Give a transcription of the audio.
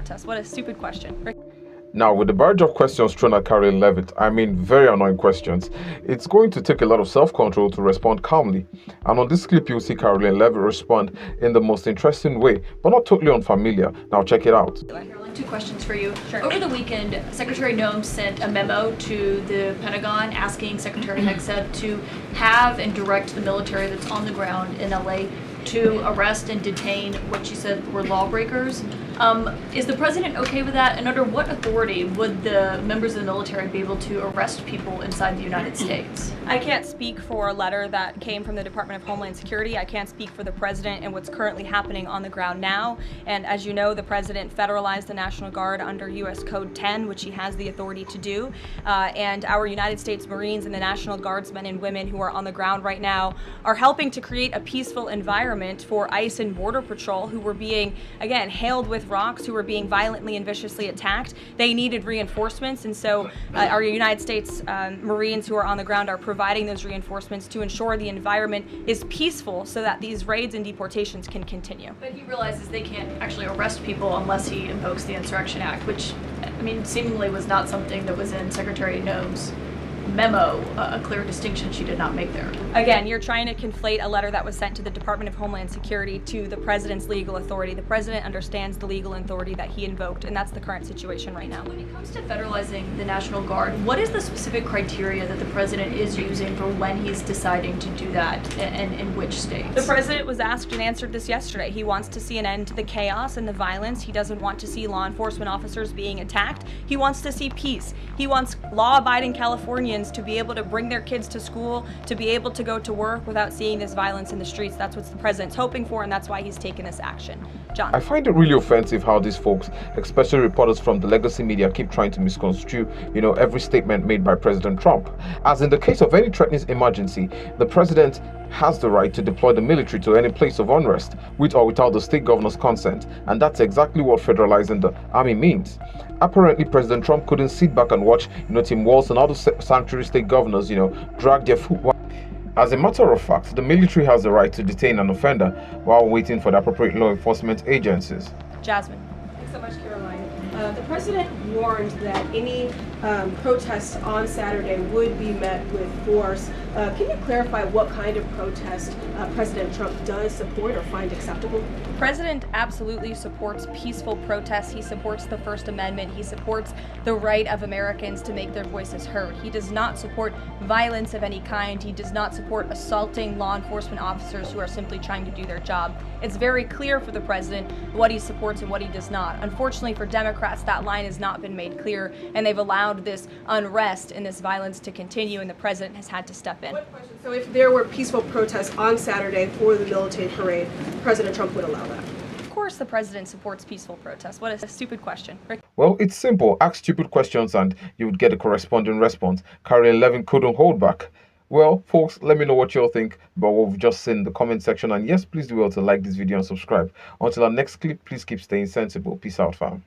protest? What a stupid question. Now, with the barrage of questions thrown at Karoline Leavitt, I mean very annoying questions, it's going to take a lot of self-control to respond calmly. And on this clip, you'll see Karoline Leavitt respond in the most interesting way, but not totally unfamiliar. Now, check it out. Karoline, two questions for you. Sure. Over the weekend, Secretary Noem sent a memo to the Pentagon asking Secretary Hegseth to have and direct the military that's on the ground in LA to arrest and detain what she said were lawbreakers. Is the president okay with that? And under what authority would the members of the military be able to arrest people inside the United States? I can't speak for a letter that came from the Department of Homeland Security. I can't speak for the president and what's currently happening on the ground now. And as you know, the president federalized the National Guard under U.S. Code 10, which he has the authority to do. And our United States Marines and the National Guardsmen and women who are on the ground right now are helping to create a peaceful environment for ICE and Border Patrol, who were being, again, hailed with rocks, who were being violently and viciously attacked. They needed reinforcements, and so our United States Marines who are on the ground are providing those reinforcements to ensure the environment is peaceful so that these raids and deportations can continue. But he realizes they can't actually arrest people unless he invokes the Insurrection Act, which, I mean, seemingly was not something that was in Secretary Noem's memo, a clear distinction she did not make there. Again, you're trying to conflate a letter that was sent to the Department of Homeland Security to the president's legal authority. The president understands the legal authority that he invoked, and that's the current situation right now. When it comes to federalizing the National Guard, what is the specific criteria that the president is using for when he's deciding to do that, and in which states? The president was asked and answered this yesterday. He wants to see an end to the chaos and the violence. He doesn't want to see law enforcement officers being attacked. He wants to see peace. He wants law-abiding Californians to be able to bring their kids to school, to be able to go to work without seeing this violence in the streets. That's what the president's hoping for, and that's why he's taken this action. John. I find it really offensive how these folks, especially reporters from the legacy media, keep trying to misconstrue, every statement made by President Trump. As in the case of any threatening emergency, the president has the right to deploy the military to any place of unrest, with or without the state governor's consent, and that's exactly what federalizing the army means. Apparently, President Trump couldn't sit back and watch, Tim Walz and other sanctuary state governors, drag their foot. As a matter of fact, the military has the right to detain an offender while waiting for the appropriate law enforcement agencies. Jasmine. Thanks so much, Karoline. The president warned that any protests on Saturday would be met with force. Can you clarify what kind of protest President Trump does support or find acceptable? The president absolutely supports peaceful protests. He supports the First Amendment. He supports the right of Americans to make their voices heard. He does not support violence of any kind. He does not support assaulting law enforcement officers who are simply trying to do their job. It's very clear for the president what he supports and what he does not. Unfortunately for Democrats, that line has not been made clear, and they've allowed this unrest and this violence to continue, and the president has had to step in. So if there were peaceful protests on Saturday for the military parade, President Trump would allow that? Of course the president supports peaceful protests. What a stupid question. Rick? Well, it's simple. Ask stupid questions and you would get a corresponding response. Karoline Leavitt couldn't hold back. Well, folks, let me know what you all think about what we've just seen in the comment section. And yes, please do well to like this video and subscribe. Until our next clip, please keep staying sensible. Peace out, fam.